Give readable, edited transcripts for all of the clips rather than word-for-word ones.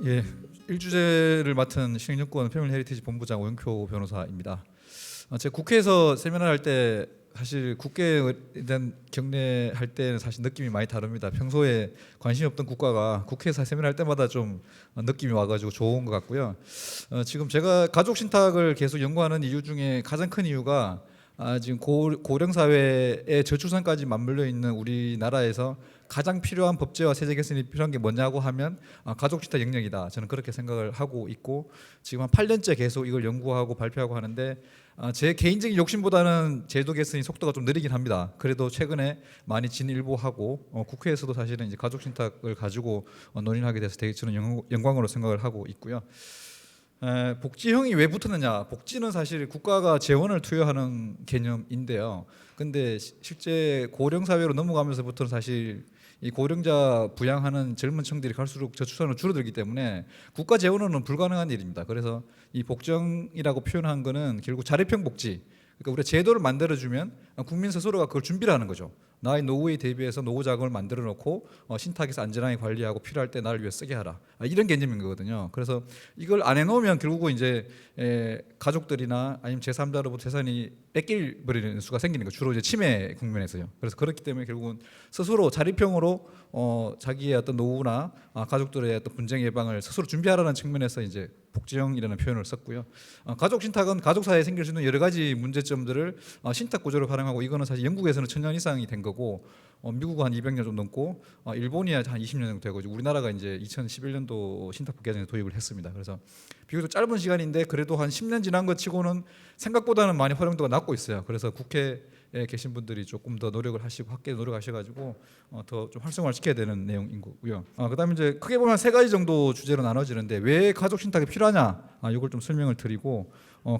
예, 일주제를 맡은 시행정권 패밀리 헤리티지 본부장 오영표 변호사입니다. 제가 국회에서 세미나를 할 때 사실 국회에 대한 경례할 때는 사실 느낌이 많이 다릅니다. 평소에 관심이 없던 국가가 국회에서 세미나 할 때마다 좀 느낌이 와가지고 좋은 것 같고요. 지금 제가 가족 신탁을 계속 연구하는 이유 중에 가장 큰 이유가 지금 고령 사회의 저출산까지 맞물려 있는 우리나라에서 가장 필요한 법제와 세제 개선이 필요한 게 뭐냐고 하면 가족 신탁 영역이다. 저는 그렇게 생각을 하고 있고 지금 한 8년째 계속 이걸 연구하고 발표하고 하는데 제 개인적인 욕심보다는 제도 개선이 속도가 좀 느리긴 합니다. 그래도 최근에 많이 진일보하고 국회에서도 사실은 이제 가족 신탁을 가지고 논의를 하게 돼서 되게 저는 영광으로 생각을 하고 있고요. 복지형이 왜 붙었느냐? 복지는 사실 국가가 재원을 투여하는 개념인데요. 근데 실제 고령 사회로 넘어가면서부터는 사실 이 고령자 부양하는 젊은 층들이 갈수록 저출산으로 줄어들기 때문에 국가 재원으로는 불가능한 일입니다. 그래서 이 복지형이라고 표현한 거는 결국 자립형 복지. 그러니까 우리가 제도를 만들어주면 국민 스스로가 그걸 준비를 하는 거죠. 나의 노후에 대비해서 노후 자금을 만들어 놓고 신탁에서 안전하게 관리하고 필요할 때 나를 위해 쓰게 하라. 이런 개념인 거거든요. 그래서 이걸 안 해놓으면 결국은 이제 가족들이나 아니면 제3자로부터 재산이 뺏길 버리는 수가 생기는 거죠. 주로 이제 치매 국면에서요. 그래서 그렇기 때문에 결국은 스스로 자립형으로 자기의 어떤 노후나 가족들의 어떤 분쟁 예방을 스스로 준비하라는 측면에서 이제 복지형이라는 표현을 썼고요. 가족 신탁은 가족 사이에 생길 수 있는 여러 가지 문제점들을 신탁 구조로 활용하고 이거는 사실 영국에서는 1000년 이상이 된 거고 미국은 한 200년 좀 넘고 일본이 한 20년 정도 되고 우리나라가 이제 2011년도 신탁법 개정에 도입을 했습니다. 그래서 비교적 짧은 시간인데 그래도 한 10년 지난 것 치고는 생각보다는 많이 활용도가 낮고 있어요. 그래서 국회에 계신 분들이 조금 더 노력을 하시고 학계 노력하셔가지고 더 좀 활성화를 시켜야 되는 내용인 거고요. 그다음에 이제 크게 보면 세 가지 정도 주제로 나눠지는데 왜 가족 신탁이 필요하냐? 이걸 좀 설명을 드리고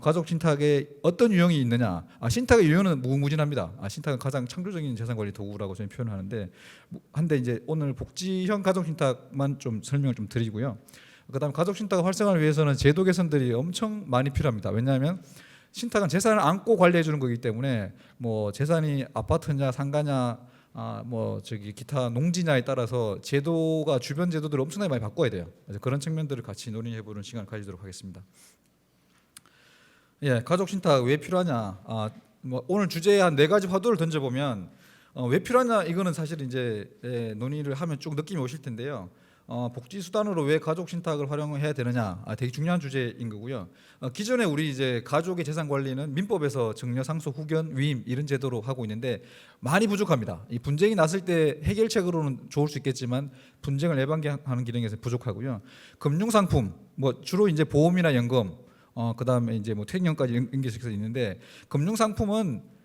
가족 신탁에 어떤 유형이 있느냐? 신탁의 유형은 무궁무진합니다. 신탁은 가장 창조적인 재산 관리 도구라고 저는 표현하는데 한데 이제 오늘 복지형 가족 신탁만 좀 설명을 좀 드리고요. 그다음 가족 신탁 활성화를 위해서는 제도 개선들이 엄청 많이 필요합니다. 왜냐하면 신탁은 재산을 안고 관리해 주는 거기 때문에 뭐 재산이 아파트냐 상가냐 기타 농지냐에 따라서 제도가 주변 제도들을 엄청나게 많이 바꿔야 돼요. 그래서 그런 측면들을 같이 논의해 보는 시간을 가지도록 하겠습니다. 예, 가족 신탁 왜 필요하냐? 오늘 주제에 한 4가지 화두를 던져 보면 왜 필요하냐 이거는 사실 이제 논의를 하면 쭉 느낌이 오실 텐데요. 복지 수단으로 왜 가족 신탁을 활용해야 되느냐, 되게 중요한 주제인 거고요. 기존에 우리 이제 가족의 재산 관리는 민법에서 증여, 상속, 후견, 위임 이런 제도로 하고 있는데 많이 부족합니다. 이 분쟁이 났을 때 해결책으로는 좋을 수 있겠지만 분쟁을 예방하는 기능에서 부족하고요. 금융 상품, 뭐 주로 이제 보험이나 연금, 그다음에 이제 뭐 퇴직연금까지 연계시켜서 있는데 금융 상품은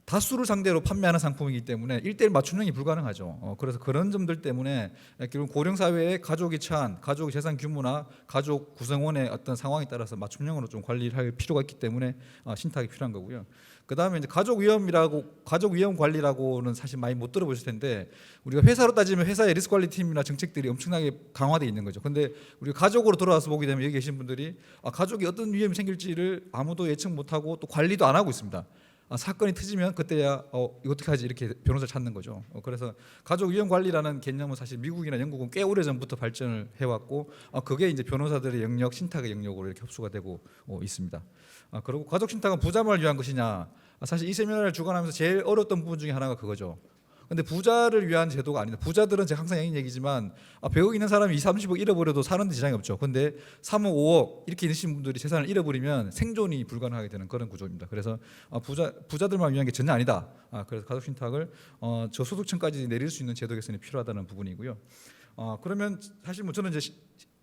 다수를 상대로 판매하는 상품이기 때문에 1:1 맞춤형이 불가능하죠. 그래서 그런 점들 때문에 결국 고령 사회에 가족이 처한 가족 재산 규모나 가족 구성원의 어떤 상황에 따라서 맞춤형으로 좀 관리를 할 필요가 있기 때문에 신탁이 필요한 거고요. 그다음에 이제 가족 위험 관리라고는 사실 많이 못 들어보실 텐데 우리가 회사로 따지면 회사의 리스크 관리 팀이나 정책들이 엄청나게 강화되어 있는 거죠. 근데 우리가 가족으로 돌아와서 보게 되면 여기 계신 분들이 가족이 어떤 위험이 생길지를 아무도 예측 못하고 또 관리도 안 하고 있습니다. 사건이 터지면 그때야 이거 어떻게 하지 이렇게 변호사를 찾는 거죠. 그래서 가족 위험 관리라는 개념은 사실 미국이나 영국은 꽤 오래 전부터 발전을 해왔고 그게 이제 변호사들의 영역, 신탁의 영역으로 이렇게 흡수가 되고 있습니다. 그리고 가족 신탁은 부자만을 위한 것이냐? 사실 이 세미나를 주관하면서 제일 어려웠던 부분 중에 하나가 그거죠. 근데 부자를 위한 제도가 아니다. 부자들은 제가 항상 얘기지만 100억 있는 사람이 20-30억 잃어버려도 사는데 지장이 없죠. 근데 3억, 5억 이렇게 있으신 분들이 재산을 잃어버리면 생존이 불가능하게 되는 그런 구조입니다. 그래서 부자들만 위한 게 전혀 아니다. 그래서 가족 신탁을 저소득층까지 내릴 수 있는 제도 개선이 필요하다는 부분이고요. 그러면 사실 뭐 저는 이제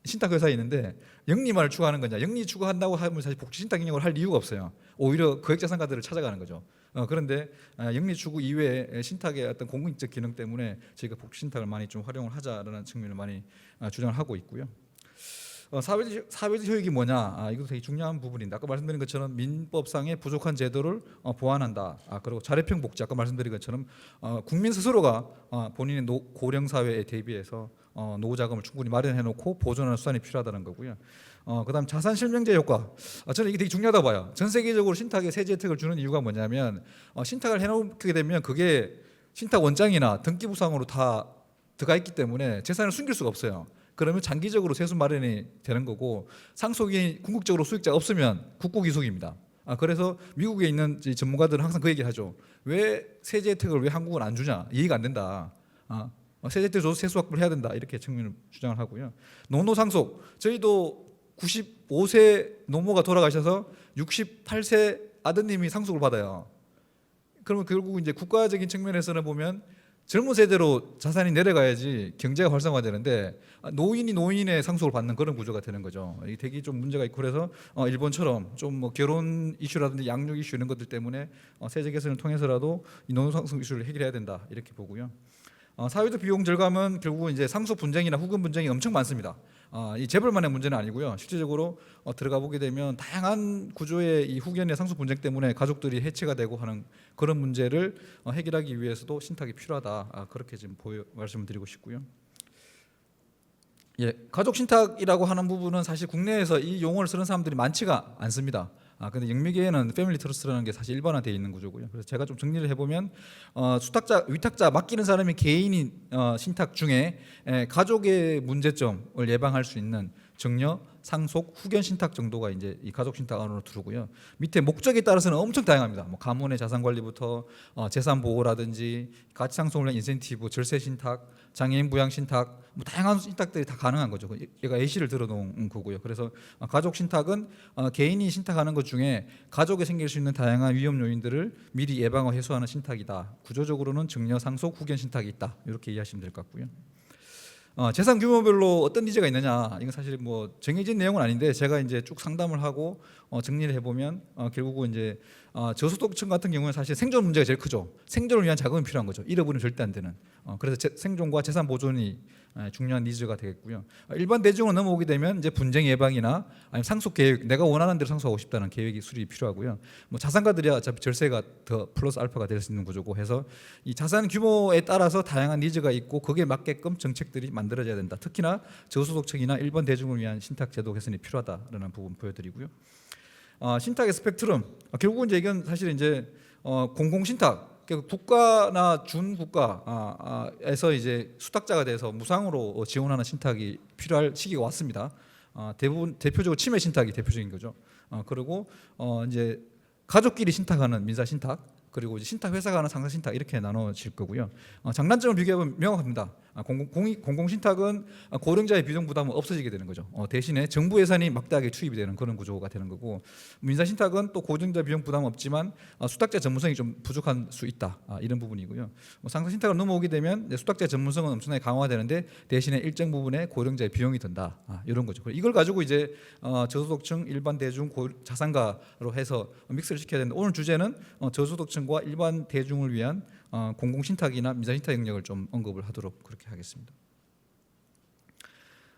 신탁 회사에 있는데 영리만을 추구하는 거냐? 영리 추구한다고 하면 사실 복지 신탁 영역을 할 이유가 없어요. 오히려 거액자산가들을 찾아가는 거죠. 그런데 영리 추구 이외에 신탁의 어떤 공익적 기능 때문에 저희가 복지 신탁을 많이 좀 활용을 하자라는 측면을 많이 주장을 하고 있고요. 사회적 효익이 뭐냐? 이것도 되게 중요한 부분인데 아까 말씀드린 것처럼 민법상의 부족한 제도를 보완한다. 그리고 자립형 복지 아까 말씀드린 것처럼 국민 스스로가 본인의 고령 사회에 대비해서 노후 자금을 충분히 마련해놓고 보존하는 수단이 필요하다는 거고요. 그다음 자산 실명제 효과. 저는 이게 되게 중요하다고 봐요. 전 세계적으로 신탁에 세제 혜택을 주는 이유가 뭐냐면 신탁을 해놓게 되면 그게 신탁 원장이나 등기부상으로 다 들어가 있기 때문에 재산을 숨길 수가 없어요. 그러면 장기적으로 세수 마련이 되는 거고, 상속이 궁극적으로 수익자가 없으면 국고기속입니다. 그래서 미국에 있는 전문가들은 항상 그 얘기를 하죠. 왜 세제 혜택을 왜 한국은 안 주냐? 이해가 안 된다. 세제 혜택 줘서 세수 확보를 해야 된다. 이렇게 측면을 주장을 하고요. 노노 상속, 저희도 95세 노모가 돌아가셔서 68세 아드님이 상속을 받아요. 그러면 결국 이제 국가적인 측면에서는 보면 젊은 세대로 자산이 내려가야지 경제가 활성화되는데, 노인이 노인의 상속을 받는 그런 구조가 되는 거죠. 이게 되게 좀 문제가 있고, 그래서 일본처럼 좀 뭐 결혼 이슈라든지 양육 이슈 이런 것들 때문에 세제 개선을 통해서라도 이 노노 상속 이슈를 해결해야 된다 이렇게 보고요. 사회적 비용 절감은 결국은 이제 상속 분쟁이나 후금 분쟁이 엄청 많습니다. 이 재벌만의 문제는 아니고요. 실질적으로 들어가 보게 되면 다양한 구조의 이 후견의 상속 분쟁 때문에 가족들이 해체가 되고 하는 그런 문제를 해결하기 위해서도 신탁이 필요하다. 그렇게 지금 말씀을 드리고 싶고요. 예, 가족 신탁이라고 하는 부분은 사실 국내에서 이 용어를 쓰는 사람들이 많지가 않습니다. 근데 영미계에는 패밀리 트러스트라는 게 사실 일반화되어 있는 구조고요. 그래서 제가 좀 정리를 해보면 위탁자 맡기는 사람이 개인이 신탁 중에 가족의 문제점을 예방할 수 있는 증여, 상속, 후견 신탁 정도가 이제 이 가족 신탁 안으로 들어오고요. 밑에 목적에 따라서는 엄청 다양합니다. 뭐 가문의 자산 관리부터 재산 보호라든지 가치 상속을 위한 인센티브, 절세 신탁, 장애인 부양 신탁, 뭐 다양한 신탁들이 다 가능한 거죠. 얘가 예시를 들어놓은 거고요. 그래서 가족 신탁은 개인이 신탁하는 것 중에 가족에 생길 수 있는 다양한 위험 요인들을 미리 예방하고 해소하는 신탁이다. 구조적으로는 증여, 상속, 후견 신탁이 있다. 이렇게 이해하시면 될 것 같고요. 재산 규모별로 어떤 니즈가 있느냐, 이건 사실 뭐 정해진 내용은 아닌데 제가 이제 쭉 상담을 하고 정리를 해보면 결국은 이제 저소득층 같은 경우는 사실 생존 문제가 제일 크죠. 생존을 위한 자금이 필요한 거죠. 잃어버리면 절대 안 되는. 그래서 생존과 재산 보존이 중요한 니즈가 되겠고요. 일반 대중으로 넘어오게 되면 이제 분쟁 예방이나 아니면 상속 계획, 내가 원하는 대로 상속하고 싶다는 계획이 수립이 필요하고요. 뭐 자산가들이야 어차피 절세가 더 플러스 알파가 될 수 있는 구조고 해서 이 자산 규모에 따라서 다양한 니즈가 있고 거기에 맞게끔 정책들이 만들어져야 된다. 특히나 저소득층이나 일반 대중을 위한 신탁 제도 개선이 필요하다라는 부분 보여드리고요. 신탁의 스펙트럼, 결국은 이제 이건 사실 이제 공공 신탁, 국가나 준국가에서 이제 수탁자가 돼서 무상으로 지원하는 신탁이 필요할 시기가 왔습니다. 대표적으로 치매 신탁이 대표적인 거죠. 그리고 이제 가족끼리 신탁하는 민사 신탁, 그리고 이제 신탁 회사가 하는 상사 신탁 이렇게 나눠질 거고요. 장단점을 비교해보면 명확합니다. 공공 신탁은 고령자의 비용 부담은 없어지게 되는 거죠. 대신에 정부 예산이 막대하게 투입이 되는 그런 구조가 되는 거고, 민사 신탁은 또 고령자 비용 부담 없지만 수탁자 전문성이 좀 부족한 수 있다. 이런 부분이고요. 상사 신탁을 넘어오게 되면 수탁자 전문성은 엄청나게 강화되는데 대신에 일정 부분의 고령자의 비용이 든다. 이런 거죠. 이걸 가지고 이제 저소득층, 일반 대중, 자산가로 해서 믹스를 시켜야 되는데, 오늘 주제는 저소득층과 일반 대중을 위한 공공 신탁이나 민사 신탁 영역을 좀 언급을 하도록 그렇게 하겠습니다.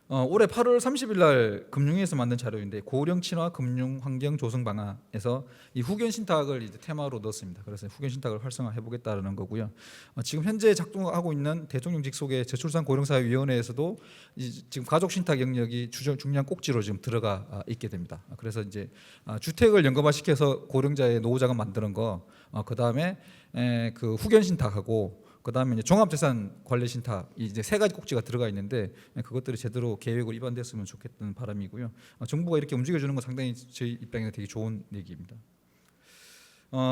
올해 8월 30일 날 금융위에서 만든 자료인데, 고령 친화 금융 환경 조성 방안에서 이 후견 신탁을 이제 테마로 넣었습니다. 그래서 후견 신탁을 활성화해 보겠다라는 거고요. 지금 현재 작동하고 있는 대통령 직속의 저출산 고령사회위원회에서도 지금 가족 신탁 영역이 중요한 꼭지로 지금 들어가 있게 됩니다. 그래서 이제 주택을 연금화시켜서 고령자의 노후 자금 만드는 거, 그 다음에 그 후견 신탁하고, 그다음에 이제 종합재산 관리 신탁, 이제 세 가지 꼭지가 들어가 있는데 그것들이 제대로 계획으로 입안됐으면 좋겠다는 바람이고요. 정부가 이렇게 움직여주는 건 상당히 저희 입장에서 되게 좋은 얘기입니다.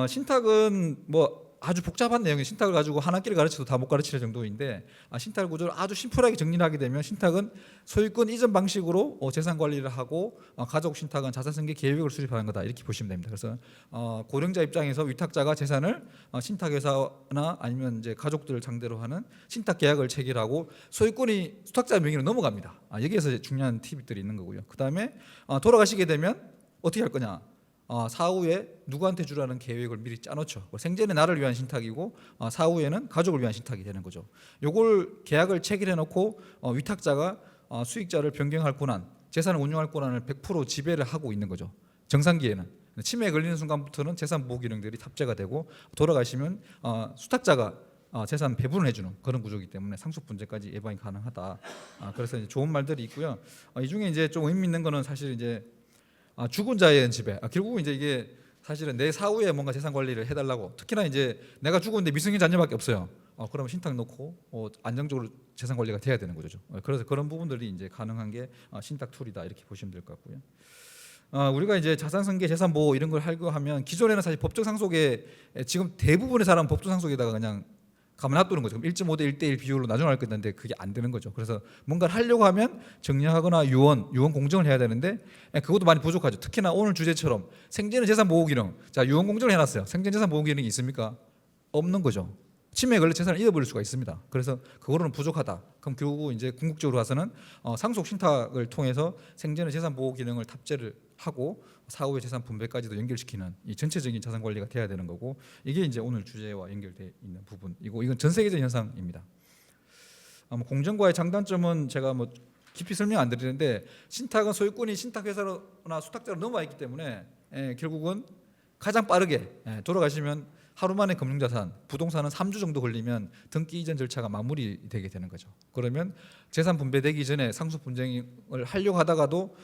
신탁은 뭐 아주 복잡한 내용이, 신탁을 가지고 한 학기를 가르쳐도 다 못 가르칠 정도인데, 신탁 구조를 아주 심플하게 정리를 하게 되면 신탁은 소유권 이전 방식으로 재산 관리를 하고, 가족 신탁은 자산 승계 계획을 수립하는 거다, 이렇게 보시면 됩니다. 그래서 고령자 입장에서 위탁자가 재산을 신탁회사나 아니면 이제 가족들을 상대로 하는 신탁 계약을 체결하고 소유권이 수탁자 명의로 넘어갑니다. 여기에서 중요한 팁들이 있는 거고요. 그 다음에 돌아가시게 되면 어떻게 할 거냐? 사후에 누구한테 주라는 계획을 미리 짜놓죠. 생전에 나를 위한 신탁이고 사후에는 가족을 위한 신탁이 되는 거죠. 요걸 계약을 체결해놓고 위탁자가 수익자를 변경할 권한, 재산을 운용할 권한을 100% 지배를 하고 있는 거죠. 정상기에는. 치매에 걸리는 순간부터는 재산 보호 기능들이 탑재가 되고, 돌아가시면 수탁자가 재산 배분을 해주는 그런 구조이기 때문에 상속 분쟁까지 예방이 가능하다. 그래서 이제 좋은 말들이 있고요. 이 중에 이제 좀 의미 있는 거는 사실 이제 죽은 자에 의한 지배. 결국은 이제 이게 사실은 내 사후에 뭔가 재산 관리를 해달라고, 특히나 이제 내가 죽었는데 미성년 자녀밖에 없어요. 그러면 신탁 넣고 안정적으로 재산 관리가 돼야 되는 거죠. 그래서 그런 부분들이 이제 가능한 게 신탁 툴이다 이렇게 보시면 될 것 같고요. 우리가 이제 자산 승계, 재산 보호 이런 걸 하려고 하면 기존에는 사실 법정 상속에 지금 대부분의 사람 법정 상속에다가 그냥 가만 놔두는 거죠. 그럼 1.5대 1대1 비율로 나중에 할 건데 그게 안 되는 거죠. 그래서 뭔가를 하려고 하면 정리하거나 유언 공증을 해야 되는데 그것도 많이 부족하죠. 특히나 오늘 주제처럼 생전의 재산 보호 기능. 자, 유언 공증을 해놨어요. 생전 재산 보호 기능이 있습니까? 없는 거죠. 치매에 걸려 재산을 잃어버릴 수가 있습니다. 그래서 그거로는 부족하다. 그럼 결국 이제 궁극적으로 가서는 상속 신탁을 통해서 생전의 재산 보호 기능을 탑재를 하고 사후의 재산 분배까지도 연결시키는 이 전체적인 자산 관리가 돼야 되는 거고, 이게 이제 오늘 주제와 연결돼 있는 부분이고, 이건 전 세계적 현상입니다. 공정과의 장단점은 제가 뭐 깊이 설명 안 드리는데, 신탁은 소유권이 신탁회사나 수탁자로 넘어와 있기 때문에 결국은 가장 빠르게 돌아가시면 하루 만에 금융자산, 부동산은 3주 정도 걸리면 등기 이전 절차가 마무리되게 되는 거죠. 그러면 재산 분배되기 전에 상속 분쟁을 하려고 하다가도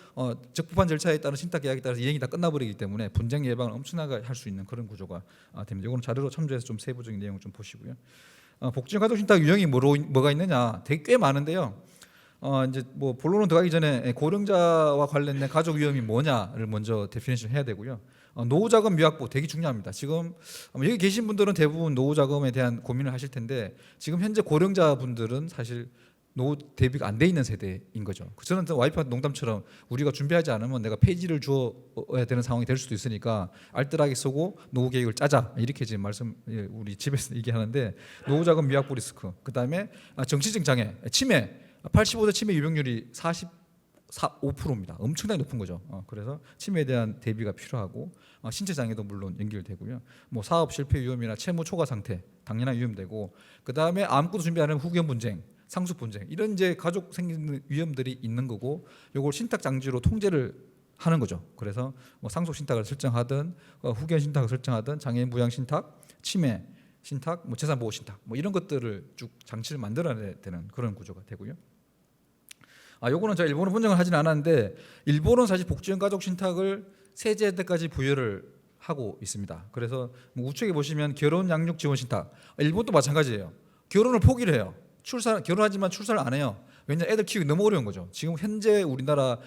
적법한 절차에 따른 신탁 계약에 따라서 이행이 다 끝나버리기 때문에 분쟁 예방을 엄청나게 할 수 있는 그런 구조가 됩니다. 이거는 자료로 참조해서 좀 세부적인 내용을 좀 보시고요. 복지형 가족 신탁 유형이 뭐가 있느냐, 되게 꽤 많은데요. 이제 뭐 본론으로 들어가기 전에 고령자와 관련된 가족 위험이 뭐냐를 먼저 데피니션 해야 되고요. 노후자금 미확보 되게 중요합니다. 지금 여기 계신 분들은 대부분 노후자금에 대한 고민을 하실 텐데, 지금 현재 고령자분들은 사실 노후 대비가 안 돼 있는 세대인 거죠. 저는 와이프한테 농담처럼 우리가 준비하지 않으면 내가 폐지를 주어야 되는 상황이 될 수도 있으니까 알뜰하게 쓰고 노후 계획을 짜자, 이렇게 지금 우리 집에서 얘기하는데, 노후자금 미확보 리스크, 그다음에 정치적 장애, 치매, 85세 치매 유병률이 45%입니다. 엄청나게 높은 거죠. 그래서 치매에 대한 대비가 필요하고, 신체 장애도 물론 연결되고요. 뭐 사업 실패 위험이나 채무 초과 상태 당연한 위험되고, 그 다음에 아무것도 준비 안 하면 후견 분쟁, 상속 분쟁, 이런 이제 가족 생기는 위험들이 있는 거고, 요걸 신탁 장지로 통제를 하는 거죠. 그래서 뭐 상속 신탁을 설정하든 후견 신탁을 설정하든 장애인 부양 신탁, 치매 신탁, 뭐 재산 보호 신탁, 뭐 이런 것들을 쭉 장치를 만들어내야 되는 그런 구조가 되고요. 요거는 제가 일본은 분쟁을 하진 않았는데, 일본은 사실 복지형 가족 신탁을 세제 혜택까지 부여를 하고 있습니다. 그래서 뭐 우측에 보시면 결혼 양육 지원 신탁, 일본도 마찬가지예요. 결혼을 포기를 해요. 결혼하지만 출산을 안 해요. 왜냐하면 애들 키우기 너무 어려운 거죠. 지금 현재 우리나라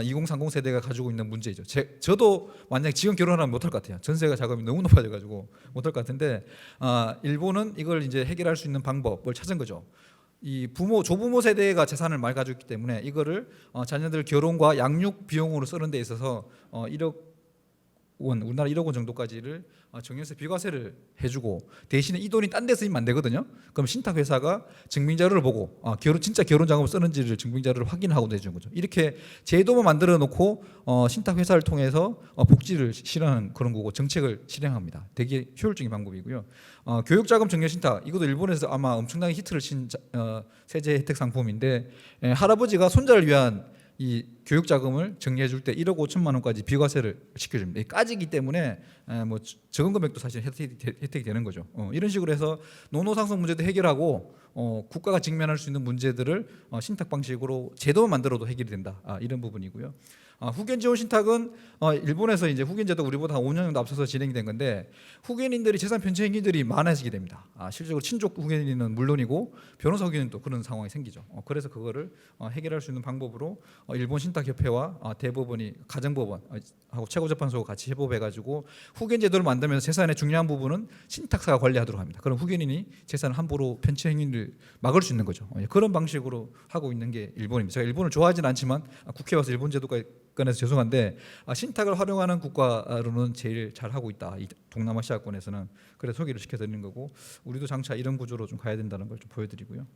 2030 세대가 가지고 있는 문제죠. 저도 만약 지금 결혼하면 못할 것 같아요. 전세가 자금이 너무 높아져가지고 못할 것 같은데, 일본은 이걸 이제 해결할 수 있는 방법을 찾은 거죠. 이 조부모 세대가 재산을 많이 가지고 있기 때문에 이거를 자녀들 결혼과 양육 비용으로 쓰는 데 있어서 1억 원, 우리나라 1억 원 정도까지를 정년세 비과세를 해주고, 대신에 이 돈이 딴 데 쓰이면 안 되거든요. 그럼 신탁 회사가 증빙 자료를 보고 진짜 결혼 자금을 쓰는지를 증빙 자료를 확인하고 내주는 거죠. 이렇게 제도만 만들어 놓고 신탁 회사를 통해서 복지를 실현하는 그런 거고, 정책을 실행합니다. 되게 효율적인 방법이고요. 교육자금 정년 신탁, 이것도 일본에서 아마 엄청나게 히트를 친 세제 혜택 상품인데, 할아버지가 손자를 위한 이 교육 자금을 정리해 줄 때 1억 5천만 원까지 비과세를 시켜줍니다. 까지기 때문에 뭐 적은 금액도 사실 혜택이 되는 거죠. 이런 식으로 해서 노노 상속 문제도 해결하고, 국가가 직면할 수 있는 문제들을 신탁 방식으로 제도만 만들어도 해결이 된다. 이런 부분이고요. 후견 지원 신탁은 일본에서 이제 후견제도 우리보다 한 5년 정도 앞서서 진행이 된 건데, 후견인들이 재산 편취 행위들이 많아지게 됩니다. 실질적으로 친족 후견인은 물론이고 변호사 후견인 또 그런 상황이 생기죠. 그래서 그거를 해결할 수 있는 방법으로 일본 신탁협회와 대법원이 가정법원하고 최고재판소가 같이 협업해가지고 후견 제도를 만들면서 재산의 중요한 부분은 신탁사가 관리하도록 합니다. 그럼 후견인이 재산을 함부로 편취 행위를 막을 수 있는 거죠. 그런 방식으로 하고 있는 게 일본입니다. 제가 일본을 좋아하진 않지만 국회에 와서 일본 제도가 건에서 죄송한데, 신탁을 활용하는 국가로는 제일 잘 하고 있다, 이 동남아시아권에서는. 그래서 소개를 시켜드리는 거고, 우리도 장차 이런 구조로 좀 가야 된다는 걸 좀 보여드리고요.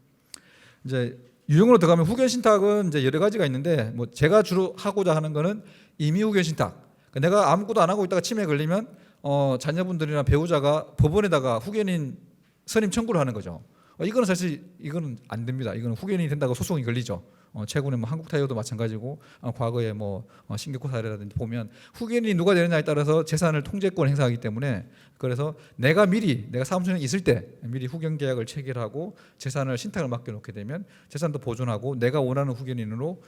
이제 유형으로 들어가면 후견 신탁은 이제 여러 가지가 있는데, 뭐 제가 주로 하고자 하는 거는 임의 후견 신탁. 그러니까 내가 아무것도 안 하고 있다가 치매에 걸리면 자녀분들이나 배우자가 법원에다가 후견인 선임 청구를 하는 거죠. 이거는 사실 안 됩니다. 이거는 후견인이 된다고 소송이 걸리죠. 최근에 뭐 한국타이어도 마찬가지고 과거에 뭐 신격호 사례라든지 보면 후견인이 누가 되느냐에 따라서 재산을 통제권 행사하기 때문에 그래서 내가 사무소에 있을 때 미리 후견 계약을 체결하고 재산을 신탁을 맡겨놓게 되면 재산도 보존하고 내가 원하는 후견인으로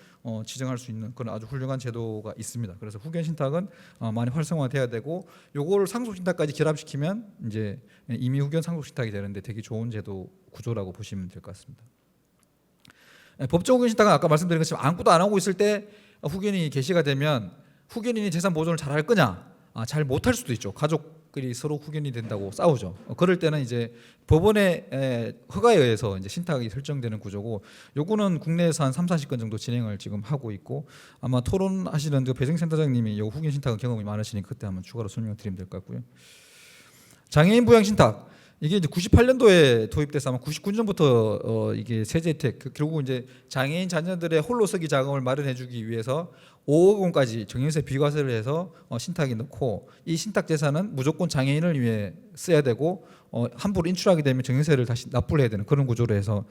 지정할 수 있는 그런 아주 훌륭한 제도가 있습니다. 그래서 후견 신탁은 많이 활성화돼야 되고 요거를 상속 신탁까지 결합시키면 이제 임의 후견 상속 신탁이 되는데 되게 좋은 제도 구조라고 보시면 될 것 같습니다. 법정 후견 신탁은 아까 말씀드린 것처럼 아무것도 안 하고 있을 때 후견인이 게시가 되면 후견인이 재산 보존을 잘 할 거냐? 잘 못할 수도 있죠. 가족끼리 서로 후견이 된다고 싸우죠. 그럴 때는 이제 법원의 허가에 의해서 이제 신탁이 설정되는 구조고, 요거는 국내에서 한 3-40건 정도 진행을 지금 하고 있고, 아마 토론하시는 그 배정센터장님이 요 후견 신탁은 경험이 많으시니까 그때 한번 추가로 설명드리면 될 것 같고요. 장애인 부양 신탁, 이게 이제 98년도에 도입돼서 아마 99년부터 이게 세제 혜택, 결국 이제 장애인 자녀들의 홀로서기 자금을 마련해주기 위해서 5억 원까지 정년세 비과세를 해서 신탁이 넣고, 이 신탁 재산은 무조건 장애인을 위해 써야 되고 함부로 인출하게 되면 정년세를 다시 납부를 해야 되는 그런 구조로 해서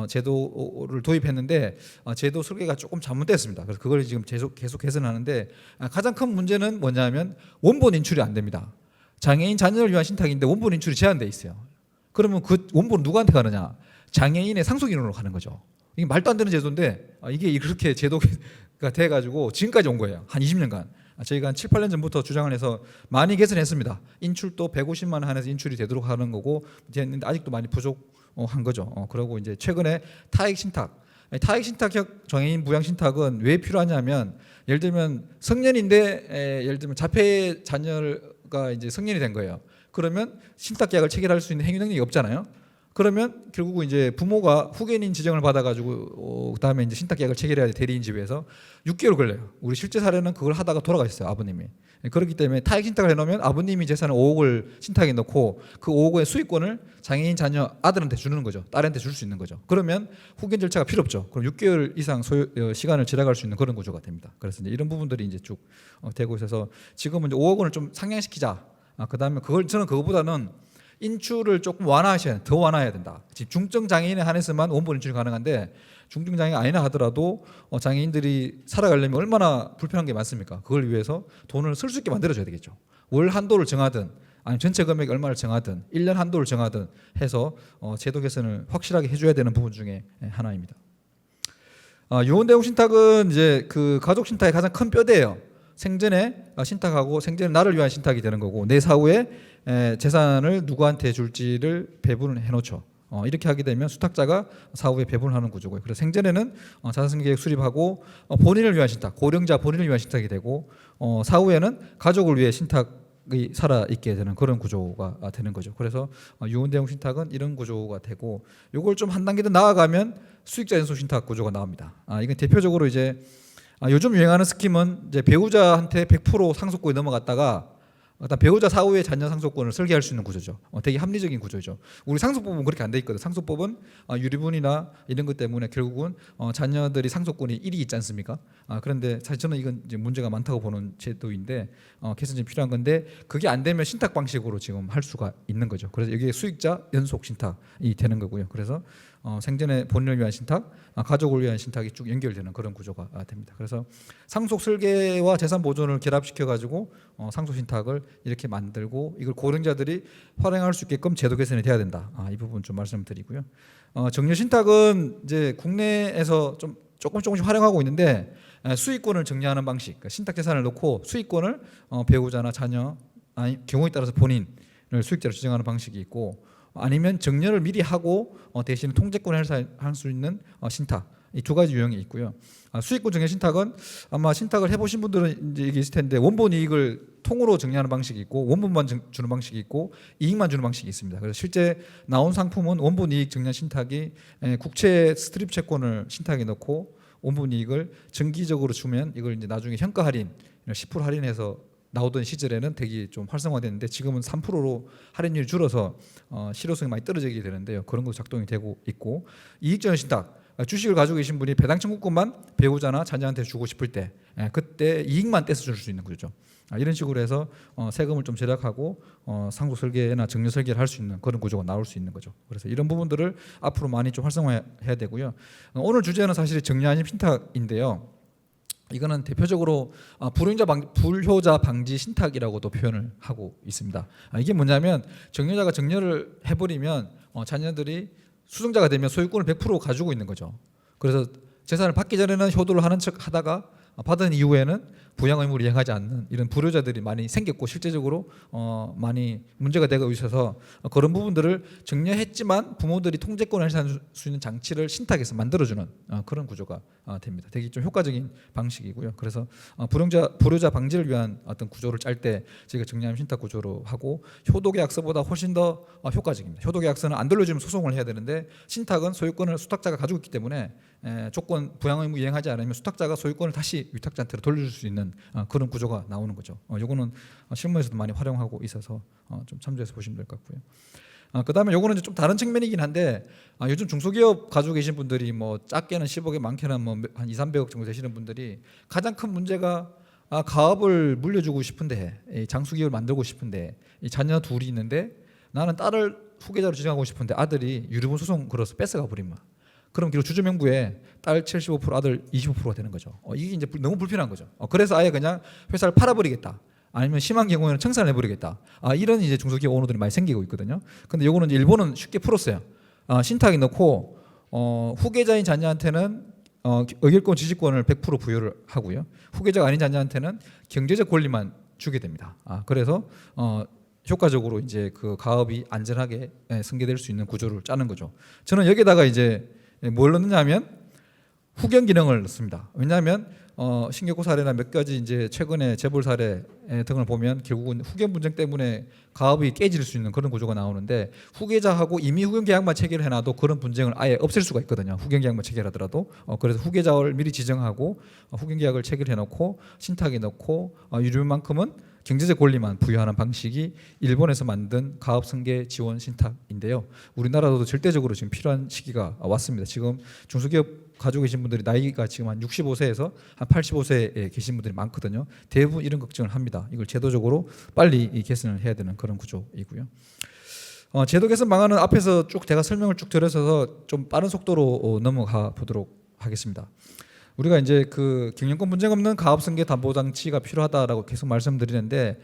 제도를 도입했는데 제도 설계가 조금 잘못됐습니다. 그래서 그걸 지금 계속 개선하는데, 가장 큰 문제는 뭐냐면 원본 인출이 안 됩니다. 장애인 자녀를 위한 신탁인데 원본 인출이 제한돼 있어요. 그러면 그 원본 누구한테 가느냐? 장애인의 상속인으로 가는 거죠. 이게 말도 안 되는 제도인데 이게 그렇게 제도가 돼가지고 지금까지 온 거예요. 한 20년간. 저희가 한 7-8년 전부터 주장을 해서 많이 개선했습니다. 인출도 150만 원 한해서 인출이 되도록 하는 거고, 했는데 아직도 많이 부족한 거죠. 그리고 이제 최근에 타액 신탁 장애인 부양 신탁은 왜 필요하냐면, 예를 들면 성년인데 예를 들면 자폐 자녀가 이제 성년이 된 거예요. 그러면 신탁 계약을 체결할 수 있는 행위 능력이 없잖아요. 그러면 결국 이제 부모가 후견인 지정을 받아가지고 그다음에 이제 신탁 계약을 체결해야 돼. 대리인 집에서 6개월 걸려요. 우리 실제 사례는 그걸 하다가 돌아가셨어요, 아버님이. 그렇기 때문에 타액 신탁을 해놓으면 아버님이 재산을 5억을 신탁에 넣고 그 5억의 수익권을 장애인 자녀 아들한테 주는 거죠. 딸한테 줄 수 있는 거죠. 그러면 후견 절차가 필요 없죠. 그럼 6개월 이상 시간을 지나갈 수 있는 그런 구조가 됩니다. 그래서 이제 이런 부분들이 이제 쭉 되고 있어서 지금은 이제 5억 원을 좀 상향시키자. 그다음에 저는 그거보다는 인출을 조금 더 완화해야 된다. 지금 중증 장애인에 한해서만 원본 인출이 가능한데, 중증 장애 아니나 하더라도 장애인들이 살아가려면 얼마나 불편한 게 많습니까? 그걸 위해서 돈을 쓸 수 있게 만들어줘야 되겠죠. 월 한도를 정하든 아니면 전체 금액 얼마를 정하든 1년 한도를 정하든 해서 제도 개선을 확실하게 해줘야 되는 부분 중에 하나입니다. 유언대용 신탁은 이제 그 가족 신탁의 가장 큰 뼈대예요. 생전에 신탁하고 생전에 나를 위한 신탁이 되는 거고, 내 사후에 재산을 누구한테 줄지를 배분을 해놓죠. 이렇게 하게 되면 수탁자가 사후에 배분을 하는 구조고요. 그래서 생전에는 자산승계획 수립하고 본인을 위한 신탁, 고령자 본인을 위한 신탁이 되고, 사후에는 가족을 위해 신탁이 살아 있게 되는 그런 구조가 되는 거죠. 그래서 유언대용 신탁은 이런 구조가 되고, 이걸 좀 한 단계 더 나아가면 수익자 연속 신탁 구조가 나옵니다. 이건 대표적으로 이제 요즘 유행하는 스킴은 이제 배우자한테 100% 상속권이 넘어갔다가 일단 배우자 사후에 자녀 상속권을 설계할 수 있는 구조죠. 되게 합리적인 구조죠. 우리 상속법은 그렇게 안 돼 있거든. 상속법은 유리분이나 이런 것 때문에 결국은 자녀들이 상속권이 1이 있지 않습니까? 그런데 사실 저는 이건 이제 문제가 많다고 보는 제도인데 개선이 필요한 건데, 그게 안 되면 신탁 방식으로 지금 할 수가 있는 거죠. 그래서 여기에 수익자 연속 신탁이 되는 거고요. 그래서 생전에 본인을 위한 신탁, 가족을 위한 신탁이 쭉 연결되는 그런 구조가 됩니다. 그래서 상속 설계와 재산 보존을 결합시켜 가지고 상속 신탁을 이렇게 만들고, 이걸 고령자들이 활용할 수 있게끔 제도 개선이 돼야 된다. 이 부분 좀 말씀드리고요. 정려 신탁은 이제 국내에서 좀 조금씩 활용하고 있는데, 수익권을 정리하는 방식, 그러니까 신탁 재산을 넣고 수익권을 배우자나 자녀, 경우에 따라서 본인을 수익자로 지정하는 방식이 있고, 아니면 정려를 미리 하고 대신 통제권을 할 수 있는 신탁, 이 두 가지 유형이 있고요. 수익권 정려 신탁은 아마 신탁을 해보신 분들은 이제 이게 있을 텐데, 원본 이익을 통으로 정리하는 방식이 있고, 원본만 주는 방식이 있고, 이익만 주는 방식이 있습니다. 그래서 실제 나온 상품은 원본 이익 정려 신탁이 국채 스트립 채권을 신탁에 넣고 원본 이익을 정기적으로 주면 이걸 이제 나중에 현가 할인 10% 할인해서 나오던 시절에는 되게 좀 활성화됐는데, 지금은 3%로 할인율이 줄어서 실효성이 많이 떨어지게 되는데요. 그런 거 작동이 되고 있고, 이익전환 신탁, 주식을 가지고 계신 분이 배당 청구권만 배우자나 자녀한테 주고 싶을 때 그때 이익만 떼서 줄 수 있는 거죠. 이런 식으로 해서 세금을 좀 절약하고 상속 설계나 증여 설계를 할 수 있는 그런 구조가 나올 수 있는 거죠. 그래서 이런 부분들을 앞으로 많이 좀 활성화해야 되고요. 오늘 주제는 사실 정리 아닌 신탁인데요. 이거는 대표적으로 불효자 방지 신탁이라고도 표현을 하고 있습니다. 이게 뭐냐면 정여자가 정여를 해버리면 자녀들이 수정자가 되면 소유권을 100% 가지고 있는 거죠. 그래서 재산을 받기 전에는 효도를 하는 척 하다가 받은 이후에는 부양 의무를 이행하지 않는 이런 불효자들이 많이 생겼고 실제적으로 많이 문제가 되고 있어서 그런 부분들을 정려했지만 부모들이 통제권을 행사할 수 있는 장치를 신탁해서 만들어주는 그런 구조가 됩니다. 되게 좀 효과적인 방식이고요. 그래서 불효자 방지를 위한 어떤 구조를 짤 때 저희가 정리하면 신탁 구조로 하고 효도계약서보다 훨씬 더 효과적입니다. 효도계약서는 안 돌려주면 소송을 해야 되는데 신탁은 소유권을 수탁자가 가지고 있기 때문에 조건 부양 의무 이행하지 않으면 수탁자가 소유권을 다시 위탁자한테 돌려줄 수 있는 그런 구조가 나오는 거죠. 요거는 실무에서도 많이 활용하고 있어서 좀 참조해서 보시면 될 것 같고요. 그다음에 요거는 이제 좀 다른 측면이긴 한데 요즘 중소기업 가지고 계신 분들이 뭐 작게는 10억에 많게는 뭐 한 2, 300억 정도 되시는 분들이 가장 큰 문제가 가업을 물려주고 싶은데 장수기업을 만들고 싶은데 자녀 둘이 있는데 나는 딸을 후계자로 지정하고 싶은데 아들이 유류분 소송 걸어서 뺏어가 버리면 그럼 결국 주주명부에 딸 75% 아들 25%가 되는 거죠. 이게 이제 너무 불편한 거죠. 그래서 아예 그냥 회사를 팔아버리겠다. 아니면 심한 경우에는 청산을 해버리겠다. 이런 이제 중소기업 오너들이 많이 생기고 있거든요. 근데 요거는 이제 일본은 쉽게 풀었어요. 신탁에 넣고 후계자인 자녀한테는 의결권 지지권을 100% 부여를 하고요. 후계자가 아닌 자녀한테는 경제적 권리만 주게 됩니다. 그래서 효과적으로 이제 그 가업이 안전하게 승계될 수 있는 구조를 짜는 거죠. 저는 여기다가 이제 뭘 넣느냐면 후견 기능을 넣습니다. 왜냐하면 신격호 사례나 몇 가지 이제 최근에 재벌 사례 등을 보면 결국은 후견 분쟁 때문에 가업이 깨질 수 있는 그런 구조가 나오는데 후계자하고 이미 후견 계약만 체결해놔도 그런 분쟁을 아예 없앨 수가 있거든요. 후견 계약만 체결하더라도 그래서 후계자를 미리 지정하고 후견 계약을 체결해놓고 신탁에 넣고 유류만큼은 경제적 권리만 부여하는 방식이 일본에서 만든 가업 승계 지원 신탁인데요. 우리나라도 절대적으로 지금 필요한 시기가 왔습니다. 지금 중소기업 가지고 계신 분들이 나이가 지금 한 65세에서 한 85세에 계신 분들이 많거든요. 대부분 이런 걱정을 합니다. 이걸 제도적으로 빨리 개선을 해야 되는 그런 구조이고요. 제도 개선 방안은 앞에서 쭉 제가 설명을 쭉 드려서 좀 빠른 속도로 넘어가 보도록 하겠습니다. 우리가 이제 그 경영권 분쟁 없는 가업 승계 담보 장치가 필요하다라고 계속 말씀드리는데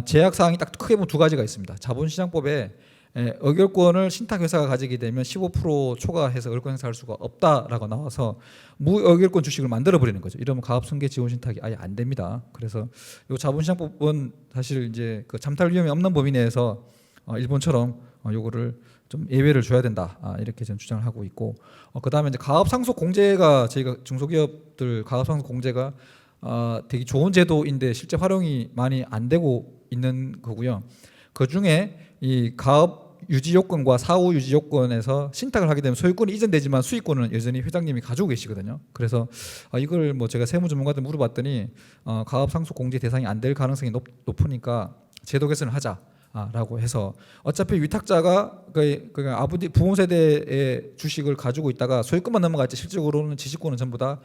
제약 사항이 딱 크게 보면 두 가지가 있습니다. 자본시장법에 의결권을 신탁 회사가 가지게 되면 15% 초과해서 의결권 행사할 수가 없다라고 나와서 무의결권 주식을 만들어 버리는 거죠. 이러면 가업 승계 지원 신탁이 아예 안 됩니다. 그래서 이 자본시장법은 사실 이제 그 잠탈 위험이 없는 범위 내에서 일본처럼 요거를 좀 예외를 줘야 된다 이렇게 저는 주장을 하고 있고 그다음에 이제 가업 상속 공제가 저희가 중소기업들 가업 상속 공제가 되게 좋은 제도인데 실제 활용이 많이 안 되고 있는 거고요. 그 중에 이 가업 유지 요건과 사후 유지 요건에서 신탁을 하게 되면 소유권이 이전되지만 수익권은 여전히 회장님이 가지고 계시거든요. 그래서 이걸 뭐 제가 세무 전문가한테 물어봤더니 가업 상속 공제 대상이 안 될 가능성이 높으니까 제도 개선을 하자. 라고 해서 어차피 위탁자가 그 아버지 부모 세대의 주식을 가지고 있다가 소유권만 넘어갈지 실질적으로는 지식권은 전부 다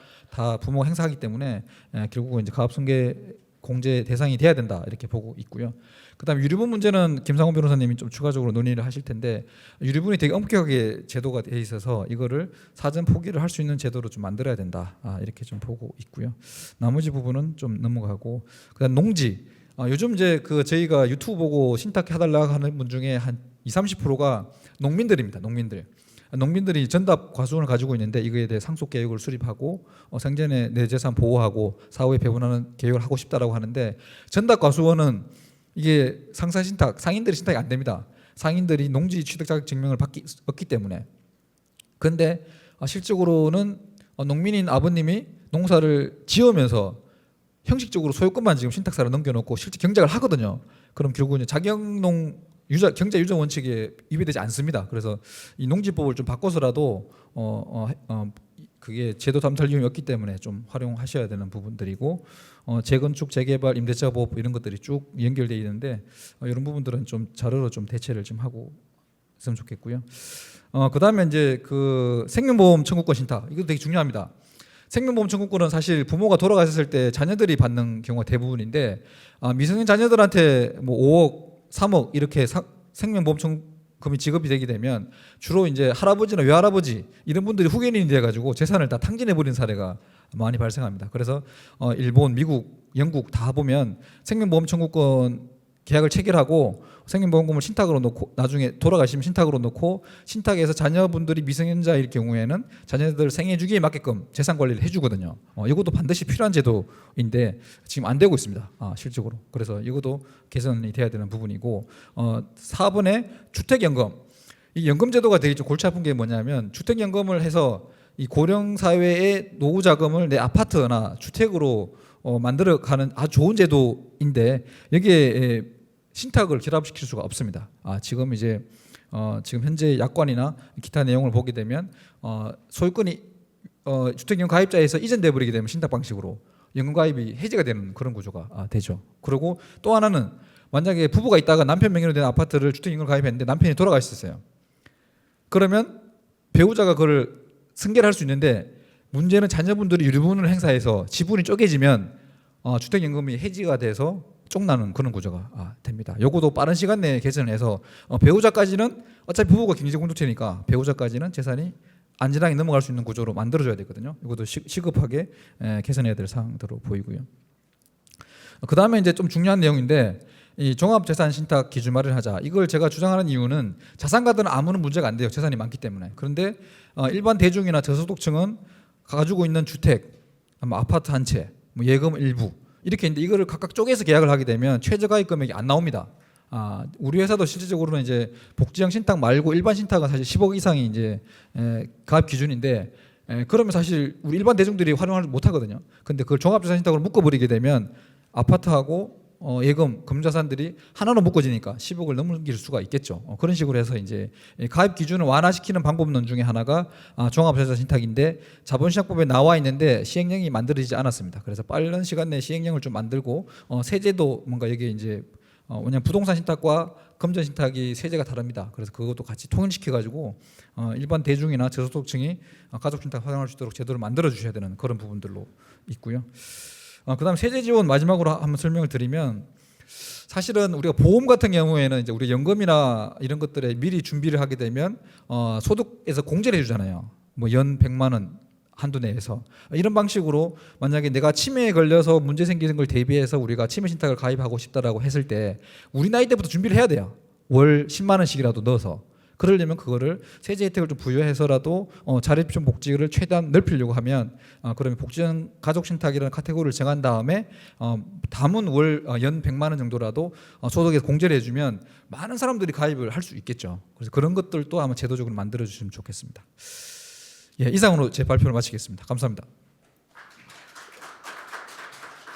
부모가 행사하기 때문에 결국은 이제 가압승계 공제 대상이 돼야 된다 이렇게 보고 있고요. 그다음에 유류분 문제는 김상훈 변호사님이 좀 추가적으로 논의를 하실 텐데 유류분이 되게 엄격하게 제도가 돼 있어서 이거를 사전 포기를 할 수 있는 제도로 좀 만들어야 된다 이렇게 좀 보고 있고요. 나머지 부분은 좀 넘어가고 그다음 농지. 요즘 이제 그 저희가 유튜브 보고 신탁해달라고 하는 분 중에 한 20-30%가 농민들입니다. 농민들이 전답 과수원을 가지고 있는데 이거에 대해 상속 계획을 수립하고 생전에 내 재산 보호하고 사후에 배분하는 계획을 하고 싶다라고 하는데 전답 과수원은 이게 상사 신탁, 상인들이 신탁이 안 됩니다. 상인들이 농지 취득 자격 증명을 받기 없기 때문에. 그런데 실적으로는 농민인 아버님이 농사를 지으면서 형식적으로 소유권만 지금 신탁사로 넘겨놓고 실제 경작을 하거든요. 그럼 결국은 자경농 경제 유전 원칙에 위배되지 않습니다. 그래서 이 농지법을 좀 바꿔서라도 그게 제도 담탈 이용이 없기 때문에 좀 활용하셔야 되는 부분들이고 재건축, 재개발, 임대차 보호 이런 것들이 쭉 연결되어 있는데 이런 부분들은 좀 자료로 좀 대체를 좀 하고 있으면 좋겠고요. 그다음에 이제 그 생명보험 청구권 신탁 이거 되게 중요합니다. 생명보험 청구권은 사실 부모가 돌아가셨을 때 자녀들이 받는 경우가 대부분인데 미성년 자녀들한테 뭐 5억, 3억 이렇게 생명보험 청구금이 지급이 되게 되면 주로 이제 할아버지나 외할아버지 이런 분들이 후견인이 돼가지고 재산을 다 탕진해 버린 사례가 많이 발생합니다. 그래서 일본, 미국, 영국 다 보면 생명보험 청구권 계약을 체결하고 생명보험금을 신탁으로 놓고 나중에 돌아가시면 신탁으로 놓고 신탁에서 자녀분들이 미성년자일 경우에는 자녀들 생애 주기에 맞게끔 재산 관리를 해주거든요. 이것도 반드시 필요한 제도인데 지금 안 되고 있습니다. 실적으로. 그래서 이것도 개선이 돼야 되는 부분이고 4번에 주택연금. 이 연금 제도가 되게 좀 골치 아픈 게 뭐냐면 주택연금을 해서 이 고령 사회의 노후 자금을 내 아파트나 주택으로 만들어가는 아주 좋은 제도인데 여기에 신탁을 결합시킬 수가 없습니다. 지금 이제 지금 현재 약관이나 기타 내용을 보게 되면 소유권이 주택연금 가입자에서 이전돼 버리게 되면 신탁 방식으로 연금 가입이 해지가 되는 그런 구조가 되죠. 그리고 또 하나는 만약에 부부가 있다가 남편 명의로 된 아파트를 주택연금 가입했는데 남편이 돌아가셨어요. 그러면 배우자가 그걸 승계를 할 수 있는데 문제는 자녀분들이 유류분을 행사해서 지분이 쪼개지면 주택연금이 해지가 돼서 쪽나는 그런 구조가 됩니다. 요것도 빠른 시간 내에 개선해서 배우자까지는 어차피 부부가 경제공동체니까 배우자까지는 재산이 안전하게 넘어갈 수 있는 구조로 만들어줘야 되거든요. 이것도 시급하게 개선해야 될 사항으로 보이고요. 그 다음에 이제 좀 중요한 내용인데 이 종합재산신탁 기준 마련하자. 이걸 제가 주장하는 이유는 자산가들은 아무런 문제가 안 돼요. 재산이 많기 때문에. 그런데 일반 대중이나 저소득층은 가지고 있는 주택, 아파트 한 채, 뭐 예금 일부 이렇게 있는데 이거를 각각 쪼개서 계약을 하게 되면 최저가입 금액이 안 나옵니다. 우리 회사도 실질적으로는 이제 복지형 신탁 말고 일반 신탁은 사실 10억 이상이 이제 가입 기준인데 그러면 사실 우리 일반 대중들이 활용을 못 하거든요. 근데 그걸 종합재산 신탁으로 묶어버리게 되면 아파트하고 예금, 금자산들이 하나로 묶어지니까 10억을 넘길 수가 있겠죠. 그런 식으로 해서 이제 가입 기준을 완화시키는 방법론 중에 하나가 종합재산 신탁인데 자본시장법에 나와 있는데 시행령이 만들어지지 않았습니다. 그래서 빠른 시간 내에 시행령을 좀 만들고 세제도 뭔가 여기 이제 왜냐면 부동산 신탁과 금전 신탁이 세제가 다릅니다. 그래서 그것도 같이 통일시켜 가지고 일반 대중이나 저소득층이 가족 신탁 활용할 수 있도록 제도를 만들어 주셔야 되는 그런 부분들로 있고요. 그다음 세제 지원 마지막으로 한번 설명을 드리면 사실은 우리가 보험 같은 경우에는 이제 우리 연금이나 이런 것들에 미리 준비를 하게 되면 소득에서 공제를 해주잖아요. 뭐 연 100만 원 한도 내에서 이런 방식으로 만약에 내가 치매에 걸려서 문제 생기는 걸 대비해서 우리가 치매 신탁을 가입하고 싶다라고 했을 때 우리 나이 때부터 준비를 해야 돼요. 월 10만 원씩이라도 넣어서. 그러려면 그거를 세제 혜택을 좀 부여해서라도 자립형 복지를 최대한 넓히려고 하면 그러면 복지형 가족신탁이라는 카테고리를 정한 다음에 담은 월 연 100만 원 정도라도 소득에서 공제를 해주면 많은 사람들이 가입을 할 수 있겠죠. 그래서 그런 것들도 아마 제도적으로 만들어 주시면 좋겠습니다. 예, 이상으로 제 발표를 마치겠습니다. 감사합니다.